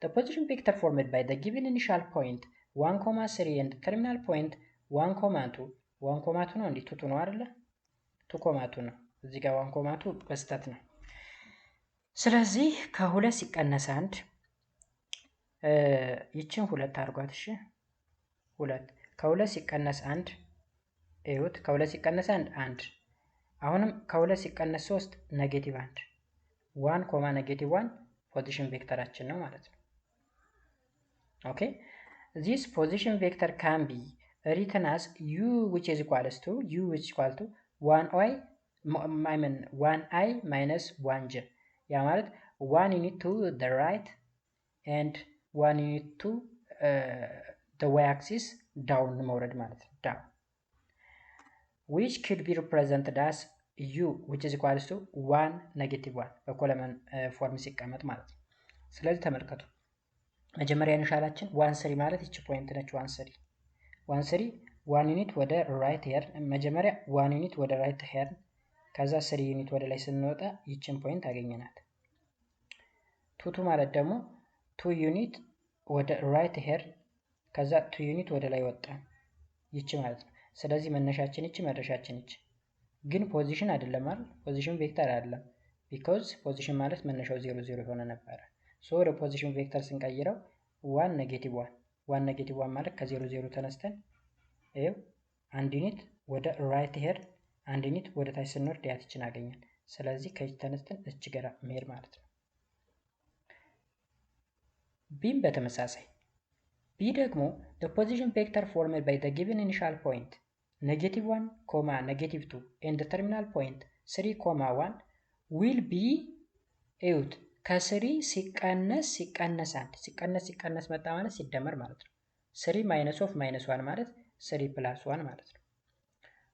the position vector formed by the given initial point 1,3 and terminal point 1,2 1,2 ነው እንዴ? 2 ነው አይደለ? 2,2 ነው። እዚህ ጋር 1,2 በስተት ነው። ስለዚህ ከ2 ሲቀነስ 1 ይችን 2 አድርጓት። እሺ 2 ከ2 ሲቀነስ 1 እዩት። ከ2 ሲቀነስ 1 አሁንም ከ2 ሲቀነስ 3 ኔጌቲቭ 1 ኮማ ኔጌቲቭ 1 ፖዚሽን ቬክተራችን ነው ማለት ነው። ኦኬ this position vector can be written as u which is equals to 1i minus 1j ያ ማለት 1 unit to the right and 1 unit to the y axis down መውረድ ማለት ነው። down which could be represented as u which is equals to 1 negative 1 በኮለመን ፎርም ሲቀመጥ ማለት ነው። ስለዚህ ተመልከቱ መጀመሪያ ኢኒሻላችን 1 3 ማለት እቺ ፖይንት ነች። 1 3 1 ዩኒት ወደ ራይት ሄር መጀመሪያ 1 ዩኒት ወደ ራይት ሄር ከዛ 3 ዩኒት ወደ ላይ ስንወጣ ይችን ፖይንት አገኘናት። 2 ማለት ደግሞ 2 ዩኒት ወደ ራይት ሄር ከዛ 2 ዩኒት ወደ ላይ ወጣ ይቺ ማለት ነው። ስለዚህ መነሻችን ይቺ መድረሻችን ይቺ ግን ፖዚሽን አይደለም አይደል? ፖዚሽን ቬክተር አይደለም። ቢኮዝ ፖዚሽን ማለት መነሻው 0 0 ሆነ ነበር። ሶ ወደ ፖዚሽን ቬክተር ስንቀይረው 1 ኔጌቲቭ 1 ማለት ከ0 0 ተነስተን ይሄው 1 ዩኒት ወደ ራይት ሄድ 1 ዩኒት ወደ ታች ስንወርድ ያትችን አገኘን። ስለዚህ ከዚህ ተነስተን እች ጋር መሄድ ማለት ነው። ቢም በተመሳሳይ ቢ ደግሞ the position vector formed by the given initial point -1, -2 and the terminal point 3, 1 will be እዩት ከ3 ሲቀነስ 1 ሲቀነስ መጣ ማለት ሲደመር ማለት ነው። 3 minus of -1 ማለት 3 plus 1 ማለት ነው።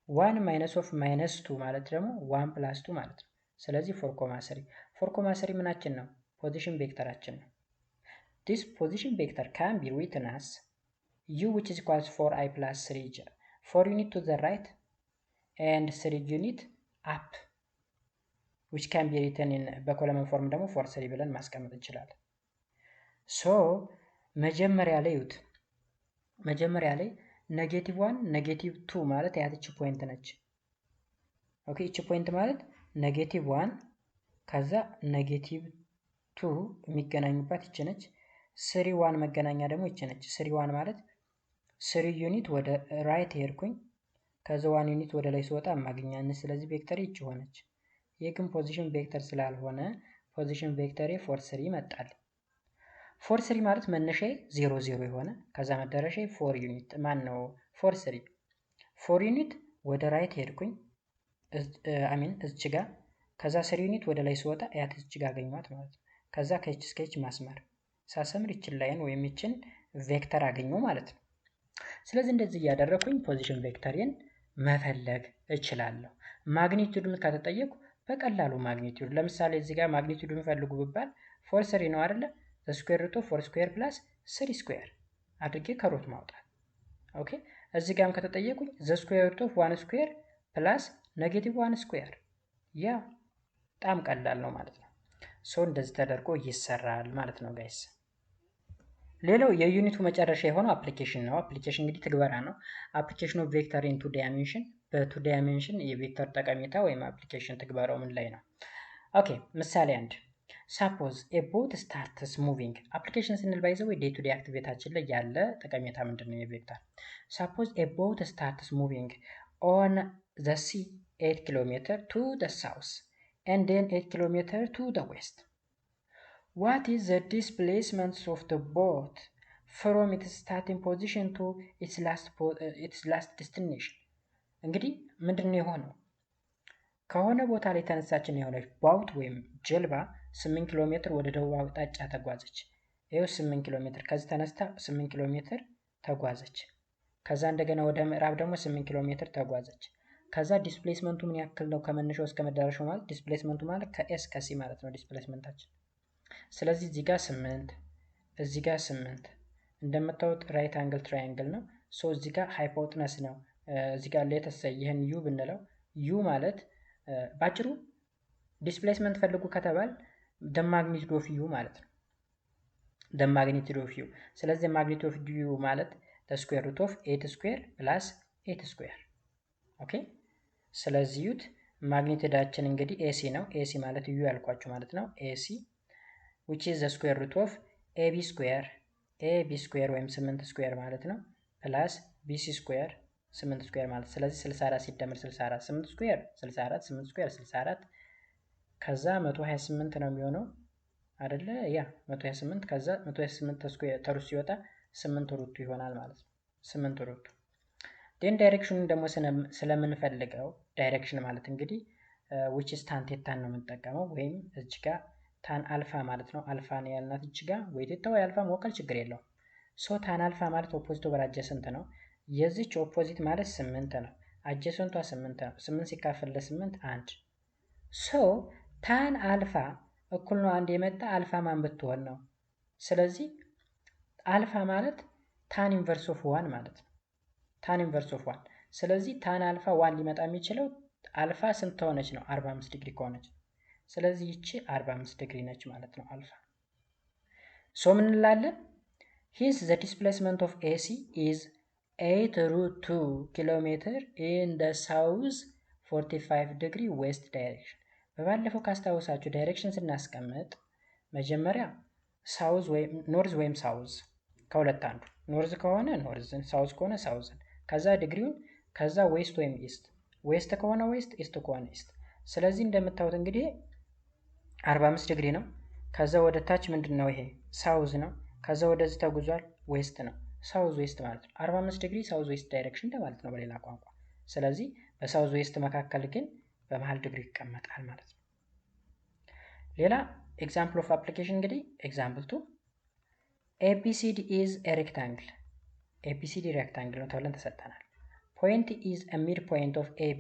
1 minus of -2 ማለት ደግሞ 1 plus 2 ማለት ነው። ስለዚህ 4,3 ምናችን ነው? ፖዚሽን ቬክተራችን ነው። This position vector can be written as u which is equals 4i plus 3j 4 unit to the right and 3 unit up which can be written in በኮለመን ፎርም ደግሞ 4 3 ብለን ማስቀመጥ እንችላለን። ሶ መጀመሪያ ላይ ዩት መጀመሪያ ላይ -1 -2 ማለት ያትች ፖይንት ነች። ኦኬ እቺ ፖይንት ማለት -1 ከዛ -2 የሚገናኙባት ይች ነች። 3 1 መገናኛ ደግሞ ይች ነች። 3 1 ማለት 3 ዩኒት ወደ ራይት ሄድኩኝ ከዛ 1 ዩኒት ወደ ላይ ሲወጣ ማግኛነት። ስለዚህ ቬክተር ይች ሆነች። ይህ ግን ፖዚሽን ቬክተር ስላልሆነ ፖዚሽን ቬክተር ፎር 3 መጣል። ፎር 3 ማለት መነሻዬ 0 0 የሆነ ከዛ መዳረሻዬ 4 ዩኒት ማን ነው ፎር 3 4 ዩኒት ወደ ራይት ሄድኩኝ አሚን እዚች ጋር ከዛ 3 ዩኒት ወደ ላይ ሲወጣ ያት እዚች ጋር አገኘኋት ማለት ነው። ከዛ ከኤች እስከ ኤች ማስመር ሳሰምር ይችን ላይን ወይም ይችን ቬክተር አገኘው ማለት ነው። ስለዚህ እንደዚህ እያደረኩኝ ፖዚሽን ቬክተርን መፈለግ እችላለሁ። ማግኒቲዩድን ከተጠየቁ በቀላሉ ማግኒቲዩድ ለምሳሌ እዚህ ጋር ማግኒቲዩድን ፈልጉ ብባል ፎር 3 ነው አይደለ? ዘ ስኩዌር ሩት ኦፍ 4 ስኩዌር ፕላስ 3 ስኩዌር አድርጌ ከሩት ማውጣት። ኦኬ እዚህ ጋርም ከተጠየቁኝ ዘ ስኩዌር ሩት ኦፍ 1 ስኩዌር ፕላስ -1 ስኩዌር ያ በጣም ቀላል ነው ማለት ነው። ሶ እንደዚህ ተደርጎ ይሰራል ማለት ነው ጋይስ። ሌላው የዩኒቱ መጨረሻ የሆነው አፕሊኬሽን ነው። አፕሊኬሽን እንግዲህ ትግበራ ነው። አፕሊኬሽን ኦፍ ቬክተር ኢን ቱ ዳይሜንሽን በቱ ዳይሜንሽን የቬክተር ጠቀሜታ ወይም አፕሊኬሽን ትግበራው ምን ላይ ነው? ኦኬ ምሳሌ 1 ሳፖዝ ኤ ቦት ስታርትስ ሙቪንግ። አፕሊኬሽን ስንል ባይዘው ዴይ ቱ ዴይ አክቲቪቲያችን ላይ ያለ ጠቀሜታ ምንድን ነው የቬክተር? ሳፖዝ ኤ ቦት ስታርትስ ሙቪንግ ኦን ዘ ሲ 8 ኪሎ ሜትር ቱ ዘ ሳውስ and then 8 kilometers to the west. What is the displacement of the boat from its starting position to its last destination? እንግዲህ ምንድነው የሆነው? ከሆነ ቦታ ላይ ተነሳችን የሆነች ቦት ወይም ጀልባ 8 ኪሎ ሜትር ወደ ደቡብ አቅጣጫ ተጓዘች። ይሄው 8 ኪሎ ሜትር ከዚህ ተነስታ 8 ኪሎ ሜትር ተጓዘች። ከዛ እንደገና ወደ ምዕራብ ደግሞ 8 ኪሎ ሜትር ተጓዘች። ከዛ ዲስፕሌስመንቱ ምን ያክል ነው ከመነሻው እስከ መዳረሻው ማለት ዲስፕሌስመንቱ ማለት ከኤስ ከሲ ማለት ነው ዲስፕሌስመንታችን። ስለዚህ እዚህ ጋር 8 እዚህ ጋር 8 እንደምታዩት ራይት አንግል ትራያንግል ነው። ሶ እዚህ ጋር ሃይፖትነስ ነው። እዚህ ጋር ሌተስ ይሄን ዩ ብንለው ዩ ማለት ባጭሩ ዲስፕሌስመንት ፈልጉ ከተባል the magnitude of u ማለት ነው። the magnitude of u ስለዚህ the magnitude of u ማለት the square root of 8 square plus 8 square ኦኬ። ስለዚህ ዩት ማግኒቲዩዳችን እንግዲህ ኤሲ ነው። ኤሲ ማለት ዩ ያልኳችሁ ማለት ነው። ኤሲ which is the square root of ab square ወይም 8 ስኩዌር ማለት ነው ፕላስ bc ስኩዌር 8 ስኩዌር ማለት ስለዚህ 64 ሲደመር 64 8 ስኩዌር 64 8 ስኩዌር 64 ከዛ 128 ነው የሚሆነው አይደለ? ያ 128 ከዛ 128 ስኩዌር ተሩት ሲወጣ 8 ሩቱ ይሆናል ማለት ነው። 8 ሩቱ ዴን ዳይሬክሽኑን ደግሞ ስለምንፈልገው ዳይሬክሽን ማለት እንግዲህ which is tan ቴታን ነው የምንጠቀመው ወይም እዚህ ጋር ታን አልፋ ማለት ነው። አልፋ ነው ያልናት እዚህ ጋር ወይ ቴታ ወይ አልፋ መወከል ችግር የለውም። ሶ ታን አልፋ ማለት ኦፖዚት ኦቨር አጀሰንት ነው። የዚች ኦፖዚት ማለት 8 ነው። አጀሰንቷ 8 ነው። 8 ሲካፈል ለ8 1 ሶ ታን አልፋ እኩል ነው አንድ የመጣ አልፋ ማን ብትሆን ነው። ስለዚህ አልፋ ማለት ታን ኢንቨርስ ኦፍ 1 ማለት ነው። ታን ኢንቨርስ ኦፍ 1 ስለዚህ ታን አልፋ 1 ሊመጣ የሚችለው አልፋ ስንት ሆነች ነው 45 ዲግሪ ከሆነች። ስለዚህ ይቺ 45 ዲግሪ ነች ማለት ነው አልፋ። ሶ ምን እንላለን? his the displacement of AC is 8√2 km in the south 45 degree west direction። በባለፈው ካስታወሳችሁ ዳይሬክሽን ስናስቀምጥ መጀመሪያ ሳውዝ ወይም ኖርዝ ወይም ሳውዝ ከሁለት አንዱ ኖርዝ ከሆነ ኖርዝን ሳውዝ ከሆነ ሳውዝን ከዛ ዲግሪውን ከዛ ዌስት ወይም ኢስት ዌስት ከሆነ ዌስት ኢስት ከሆነ ኢስት። ስለዚህ እንደምታዩት እንግዲህ 45 ዲግሪ ነው። ከዛ ወደ ታች ምንድነው ይሄ ሳውዝ ነው። ከዛ ወደዚህ ተጉዟል ዌስት ነው። ሳውዝ ዌስት ማለት ነው 45 ዲግሪ ሳውዝ ዌስት ዳይሬክሽን እንደማለት ነው በሌላ ቋንቋ። ስለዚህ በሳውዝ ዌስት መካከል ግን በመሃል ዲግሪ ይቀመጣል ማለት ነው። ሌላ ኤግዛምፕል ኦፍ አፕሊኬሽን እንግዲህ ኤግዛምፕል 2 ABCD is a rectangle ABCD rectangle ነው ተብለን ተሰጠናል። ፖይንት is a midpoint of AB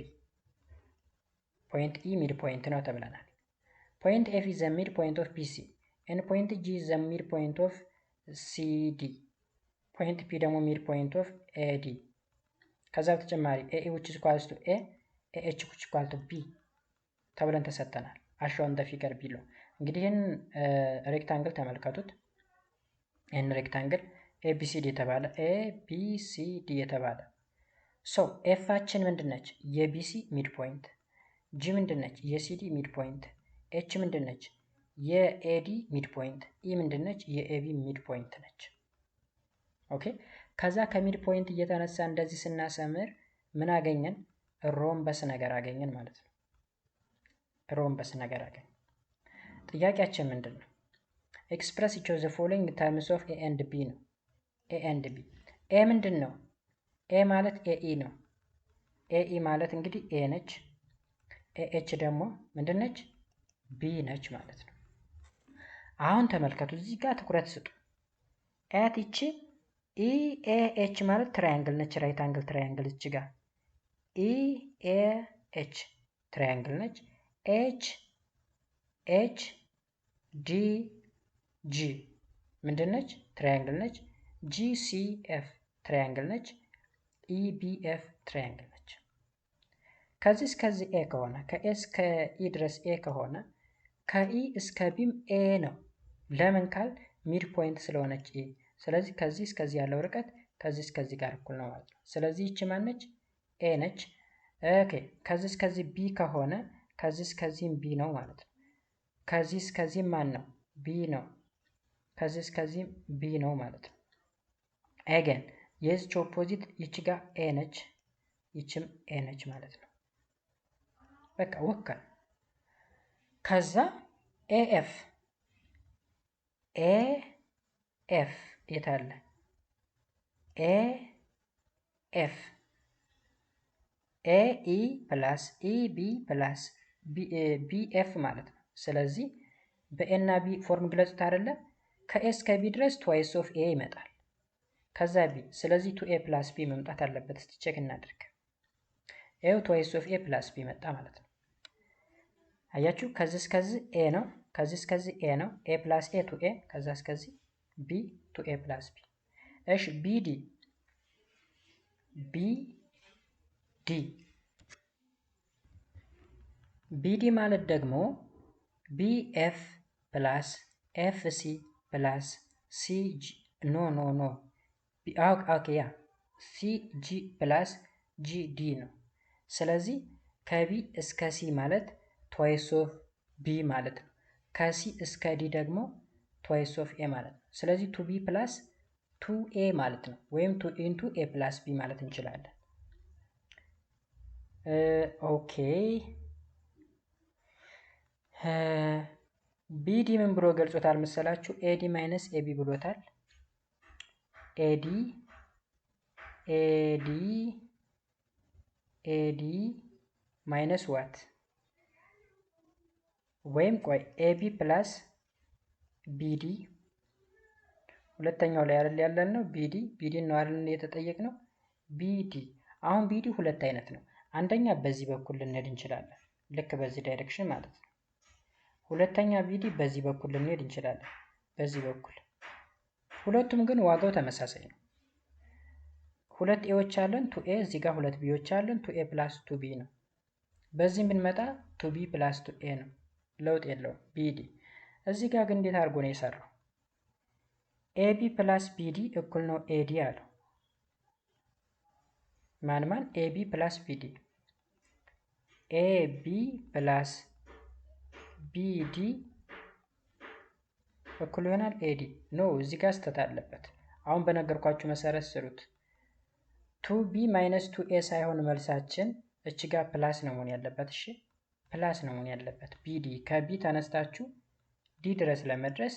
ፖይንት E midpoint ነው ተብለናል። ፖይንት F is a midpoint of BC and point G is a midpoint of CD ፖይንት P ደግሞ midpoint of AD ከዛ በተጨማሪ AE which is equals to A AH which is equal to B ተብለን ተሰጠናል። አሻውን the figure below እንግዲህ ይህን ሬክታንግል ተመልከቱት። ይህን ሬክታንግል ኤቢሲዲ የተባለ ኤቢሲዲ የተባለ ሶ ኤፋችን ምንድነች? የቢሲ ሚድ ፖይንት፣ ጂ ምንድነች? የሲዲ ሚድ ፖይንት፣ ኤች ምንድነች? የኤዲ ሚድ ፖይንት፣ ኢ ምንድነች? የኤቢ ሚድ ፖይንት ነች። ኦኬ ከዛ ከሚድ ፖይንት እየተነሳ እንደዚህ ስናሰምር ምን አገኘን? ሮምበስ ነገር አገኘን ማለት ነው። ሮምበስ ነገር አገኘን። ጥያቄያችን ምንድን ነው? ኤክስፕረስ ኢች ኦፍ ዘ ፎሎዊንግ ተርምስ ኦፍ ኤ ኤንድ ቢ ነው። ኤ ኤንድ ቢ። ኤ ምንድን ነው? ኤ ማለት ኤኢ ነው። ኤኢ ማለት እንግዲህ ኤ ነች። ኤኤች ደግሞ ምንድን ነች? ቢ ነች ማለት ነው። አሁን ተመልከቱ፣ እዚህ ጋር ትኩረት ስጡ። ኤት ይቺ ኢ ኤ ኤች ማለት ትራያንግል ነች፣ ራይት አንግል ትራያንግል። እች ጋር ኢ ኤ ኤች ትራያንግል ነች። ኤች ኤች ዲ ጂ ምንድን ነች? ትራያንግል ነች። ጂ ሲ ኤፍ ትራያንግል ነች። ኢ ቢ ኤፍ ትራያንግል ነች። ከዚህ እስከዚህ ኤ ከሆነ ከኤ እስከ ኢ ድረስ ኤ ከሆነ ከኢ እስከ ቢም ኤ ነው። ለምን ካል ሚድ ፖይንት ስለሆነች ኤ። ስለዚህ ከዚህ እስከዚህ ያለው ርቀት ከዚህ እስከዚህ ጋር እኩል ነው ማለት ነው። ስለዚህ ይቺ ማነች? ኤ ነች። ኦኬ ከዚህ እስከዚህ ቢ ከሆነ ከዚህ እስከዚህም ቢ ነው ማለት ነው። ከዚህ እስከዚህም ማን ነው? ቢ ነው። ከዚህ እስከዚህም ቢ ነው ማለት ነው። አገን የዚች ኦፖዚት ይቺ ጋር ኤ ነች፣ ይችም ኤ ነች ማለት ነው። በቃ ወከል። ከዛ ኤኤፍ ኤኤፍ የት አለ? ኤኤፍ ኤኢ ፕላስ ኢቢ ፕላስ ቢኤፍ ማለት ነው። ስለዚህ በኤ እና ቢ ፎርም ግለጹት አይደለ? ከኤ እስከ ቢ ድረስ ትዋይስ ኦፍ ኤ ይመጣል። ከዛ ቢ። ስለዚህ ቱ ኤ ፕላስ ቢ መምጣት አለበት። እስቲ ቼክ እናድርግ። ኤው ትዋይስ ኦፍ ኤ ፕላስ ቢ መጣ ማለት ነው። አያችሁ? ከዚህ እስከዚህ ኤ ነው፣ ከዚህ እስከዚህ ኤ ነው። ኤ ፕላስ ኤ ቱ ኤ፣ ከዛ እስከዚህ ቢ ቱ ኤ ፕላስ ቢ። እሺ ቢዲ ቢዲ ቢዲ ማለት ደግሞ ቢኤፍ ፕላስ ኤፍሲ ፕላስ ሲጂ ኖ ኖ ኖ ኦኬ ያ ሲጂ ፕላስ ጂዲ ነው። ስለዚህ ከቢ እስከ ሲ ማለት ትዋይስ ኦፍ ቢ ማለት ነው። ከሲ እስከ ዲ ደግሞ ትዋይስ ኦፍ ኤ ማለት ነው። ስለዚህ ቱ ቢ ፕላስ ቱ ኤ ማለት ነው። ወይም ቱ ኢንቱ ኤ ፕላስ ቢ ማለት እንችላለን። ኦኬ ቢዲ ምን ብሎ ገልጾታል መሰላችሁ? ኤዲ ማይነስ ኤቢ ብሎታል። ኤዲ ኤዲ ኤዲ ማይነስ ዋት ወይም ቆይ ኤቢ ፕላስ ቢዲ ሁለተኛው ላይ አይደል ያለን ነው። ቢዲ ነው አይደል የተጠየቅነው። ቢዲ አሁን ቢዲ ሁለት አይነት ነው። አንደኛ በዚህ በኩል ልንሄድ እንችላለን፣ ልክ በዚህ ዳይሬክሽን ማለት ነው። ሁለተኛ ቢዲ በዚህ በኩል ልንሄድ እንችላለን፣ በዚህ በኩል። ሁለቱም ግን ዋጋው ተመሳሳይ ነው። ሁለት ኤዎች አለን፣ ቱ ኤ። እዚህ ጋር ሁለት ቢዎች አለን፣ ቱ ኤ ፕላስ ቱ ቢ ነው። በዚህም ብንመጣ ቱ ቢ ፕላስ ቱ ኤ ነው፣ ለውጥ የለውም ቢዲ። እዚህ ጋር ግን እንዴት አድርጎ ነው የሰራው? ኤቢ ፕላስ ቢዲ እኩል ነው ኤዲ አለው። ማን ኤቢ ፕላስ ቢዲ። ኤቢ ፕላስ ቢዲ እኩል ይሆናል ኤዲ። ኖ እዚህ ጋር ስተት አለበት። አሁን በነገርኳችሁ መሰረት ስሩት። ቱ ቢ ማይነስ ቱ ኤ ሳይሆን መልሳችን እች ጋር ፕላስ ነው መሆን ያለበት። እሺ ፕላስ ነው መሆን ያለበት። ቢዲ ከቢ ተነስታችሁ ዲ ድረስ ለመድረስ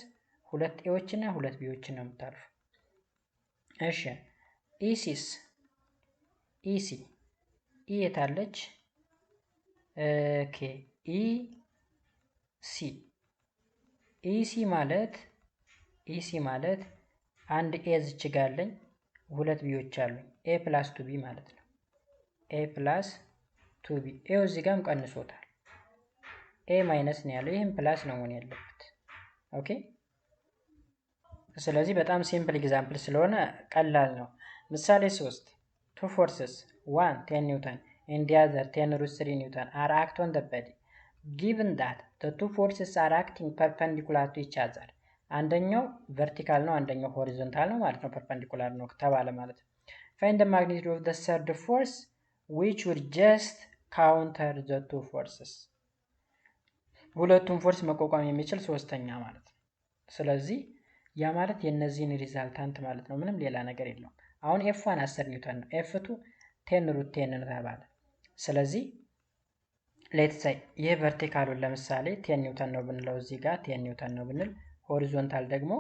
ሁለት ኤዎች እና ሁለት ቢዎችን ነው የምታልፉ። እሺ ኢሲስ ኢሲ ኢ የታለች? ኦኬ ኢሲ ማለት አንድ ኤ ዝች ጋር አለኝ፣ ሁለት ቢዎች አሉኝ። ኤ ፕላስ ቱ ቢ ማለት ነው። ኤ ፕላስ ቱ ቢ። ኤው እዚህ ጋርም ቀንሶታል። ኤ ማይነስ ነው ያለው፣ ይህም ፕላስ ነው መሆን ያለበት። ኦኬ ስለዚህ በጣም ሲምፕል ኤግዛምፕል ስለሆነ ቀላል ነው። ምሳሌ 3 ቱ ፎርስስ 1 10 ኒውተን and the other 10 root 3 Newton are act on the body. Given that the two forces are acting perpendicular to each other አንደኛው ቨርቲካል ነው አንደኛው ሆሪዞንታል ነው ማለት ነው ፐርፐንዲኩላር ነው ተባለ ማለት ነው። find the magnitude of the third force which would just counter the two forces ሁለቱም ፎርስ መቋቋም የሚችል ሶስተኛ ማለት ነው። ስለዚህ ያ ማለት የነዚህን ሪዛልታንት ማለት ነው ምንም ሌላ ነገር የለውም። አሁን F1 10 ኒውተን ነው F2 10 ሩት 10 ነው ተባለ። ስለዚህ ሌትስ ሴይ ይሄ ቨርቲካሉን ለምሳሌ 10 ኒውተን ነው ብንለው እዚህ ጋር 10 ኒውተን ነው ብንል ሆሪዞንታል ደግሞ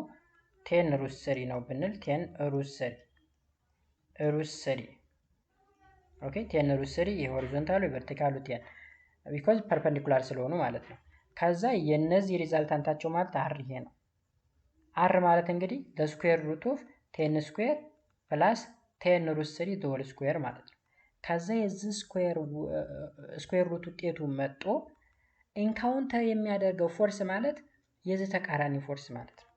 10 ሩት 3 ነው ብንል 10 ሩት 3 ኦኬ 10 ሩት 3 የሆሪዞንታሉ የቨርቲካሉ 10 ቢኮዝ ፐርፐንዲኩላር ስለሆኑ ማለት ነው። ከዛ የነዚህ ሪዛልታንታቸው ማለት አር ይሄ ነው። አር ማለት እንግዲህ the square root of 10 square plus 10 root 3 the whole square ማለት ነው። ከዛ የዚህ ስኩዌር ሩት ውጤቱ መጥቶ ኢንካውንተር የሚያደርገው ፎርስ ማለት የዚህ ተቃራኒ ፎርስ ማለት ነው።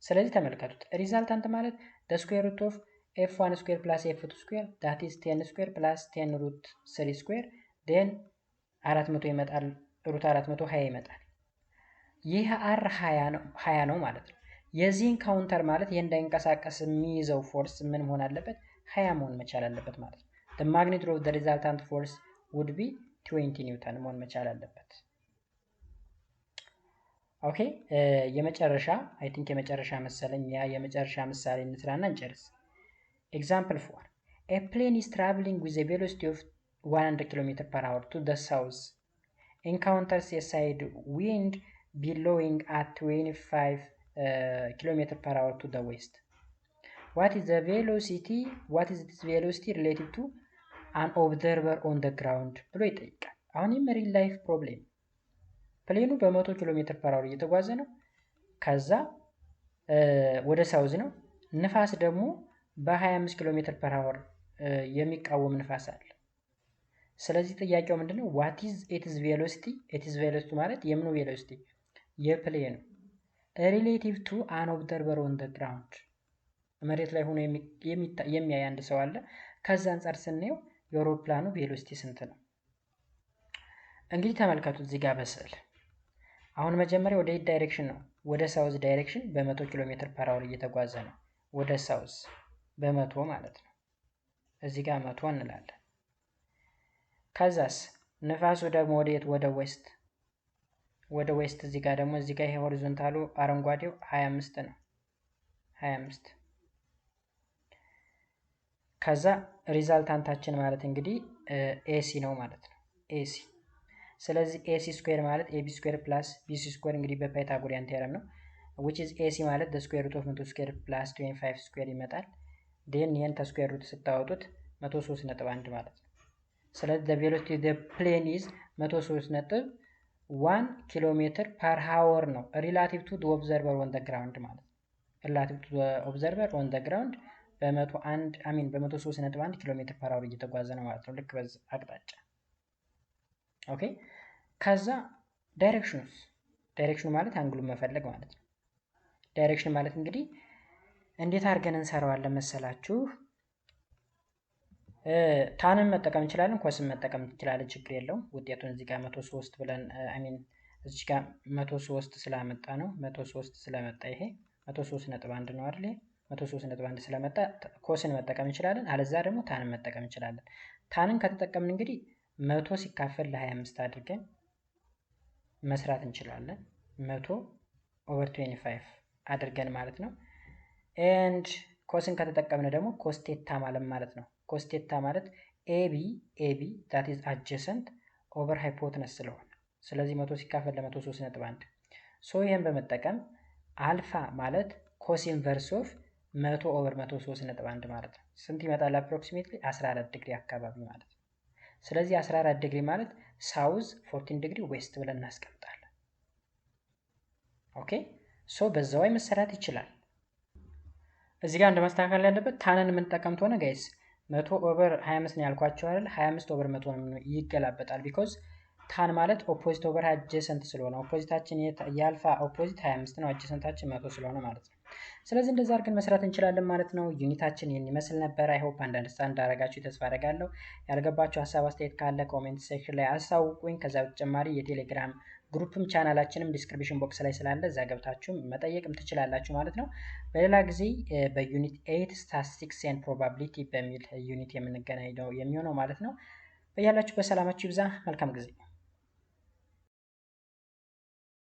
ስለዚህ ተመልከቱት ሪዛልታንት ማለት the square root of f1 square plus f2 square that is 10 square plus 10 root 3 square then 400 ይመጣል ሩት 420 ይመጣል። ይህ አር 20 ነው ማለት ነው። የዚህን ካውንተር ማለት ይሄ እንዳይንቀሳቀስ የሚይዘው ፎርስ ምን መሆን አለበት? 20 መሆን መቻል አለበት ማለት ነው። the magnitude of the resultant force would be 20 ኒውተን መሆን መቻል አለበት። ኦኬ የመጨረሻ አይ ቲንክ የመጨረሻ መሰለኝ ያ የመጨረሻ ምሳሌ እንስራና እንጨርስ። example 4 a plane is traveling with a velocity of 100 km/h to the south encounters a side wind blowing at 25 km/h to the west. What is this velocity relative to an observer on the ground ብሎ ይጠይቃል። አሁንም ሪል ላይፍ ፕሮብሌም ፕሌኑ በ100 km/h እየተጓዘ ነው። ከዛ ወደ ሳውዝ ነው። ንፋስ ደግሞ በ25 km/h የሚቃወም ንፋስ አለ። ስለዚህ ጥያቄው ምንድነው? what is its velocity? its velocity ማለት የምኑ ቬሎሲቲ? የፕሌኑ ሪሌቲቭ ቱ አን ኦብዘርቨር ኦን ዘ ግራውንድ መሬት ላይ ሆኖ የሚያይ አንድ ሰው አለ። ከዛ አንፃር ስናየው የአውሮፕላኑ ቬሎሲቲ ስንት ነው? እንግዲህ ተመልከቱት እዚህ ጋር በስዕል አሁን መጀመሪያ ወደ የት ዳይሬክሽን ነው? ወደ ሳውዝ ዳይሬክሽን በ100 km/h እየተጓዘ ነው። ወደ ሳውዝ በ100 ማለት ነው። እዚህ ጋር 100 እንላለን። ከዛስ ንፋሱ ደግሞ ወደ የት? ወደ ዌስት እዚህ ጋር ደግሞ እዚህ ጋር ይሄ ሆሪዞንታሉ አረንጓዴው 25 ነው 25 ከዛ ሪዛልታንታችን ማለት እንግዲህ ኤሲ ነው ማለት ነው ኤሲ። ስለዚህ ኤሲ ስኩዌር ማለት ኤቢ ስኩዌር ፕላስ ቢሲ ስኩዌር እንግዲህ በፓይታጎሪያን ቴረም ነው which is ኤሲ ማለት the square root of 100 square plus 25 ስኩዌር ይመጣል። then ይሄን ተስኩዌር ሩት ስታወጡት 103.1 ማለት ነው። ስለዚህ the velocity the plane is 103.1 km/h ነው relative to the observer on the ground ማለት ነው። relative to the observer on the ground በ103.1 km/h እየተጓዘ ነው ማለት ነው። ልክ በዚህ አቅጣጫ ኦኬ። ከዛ ዳይሬክሽኑ ማለት አንግሉን መፈለግ ማለት ነው። ዳይሬክሽን ማለት እንግዲህ እንዴት አድርገን እንሰራዋለን መሰላችሁ? ታንን መጠቀም እንችላለን፣ ኮስን መጠቀም እንችላለን፣ ችግር የለውም። ውጤቱን እዚህ ጋር 103 ብለን እዚህ ጋር 103 ስላመጣ ነው 103 ስለመጣ ይሄ 103.1 ነው አይደል? 103.1 ስለመጣ ኮስን መጠቀም እንችላለን፣ አለዛ ደግሞ ታንን መጠቀም እንችላለን። ታንን ከተጠቀምን እንግዲህ 100 ሲካፈል ለ25 አድርገን መስራት እንችላለን። 100/25 አድርገን ማለት ነው። ኤንድ ኮስን ከተጠቀምን ደግሞ ኮስቴታ ማለት ነው። ኮስቴታ ማለት ኤቢ that is adjacent over hypotenuse ስለሆነ ስለዚህ 100 ሲካፈል ለ103.1 ሶ ይሄን በመጠቀም አልፋ ማለት ኮስ ኢንቨርስ ኦፍ 100/103.1 ማለት ነው። ስንት ይመጣል? አፕሮክሲሜትሊ 14 ዲግሪ አካባቢ ማለት ነው። ስለዚህ 14 ዲግሪ ማለት ሳውዝ 14 ዲግሪ ዌስት ብለን እናስቀምጣለን። ኦኬ ሶ በዛው መሰራት ይችላል። እዚህ ጋር እንደማስተካከል ያለበት ታንን የምንጠቀም ከሆነ ጋይስ 100/25 ነው ያልኳቸው አይደል? 25/100 ነው ይገላበጣል። ቢኮዝ ታን ማለት ኦፖዚት ኦቨር አጀሰንት ስለሆነ ኦፖዚታችን የአልፋ ኦፖዚት 25 ነው፣ አጀሰንታችን 100 ስለሆነ ማለት ነው። ስለዚህ እንደዛ አድርገን መስራት እንችላለን ማለት ነው። ዩኒታችን ይህን ይመስል ነበር። አይ ሆፕ አንደርስታንድ እንዳደረጋችሁ ተስፋ አደርጋለሁ። ያልገባችሁ ሀሳብ አስተያየት ካለ ኮሜንት ሴክሽን ላይ አሳውቁኝ። ከዛ በተጨማሪ የቴሌግራም ግሩፕም ቻናላችንም ዲስክሪፕሽን ቦክስ ላይ ስላለ እዛ ገብታችሁ መጠየቅም ትችላላችሁ ማለት ነው። በሌላ ጊዜ በዩኒት 8 ስታቲስቲክስ ኤንድ ፕሮባቢሊቲ በሚል ዩኒት የምንገናኝ ነው የሚሆነው ማለት ነው። በያላችሁ በሰላማችሁ ይብዛ። መልካም ጊዜ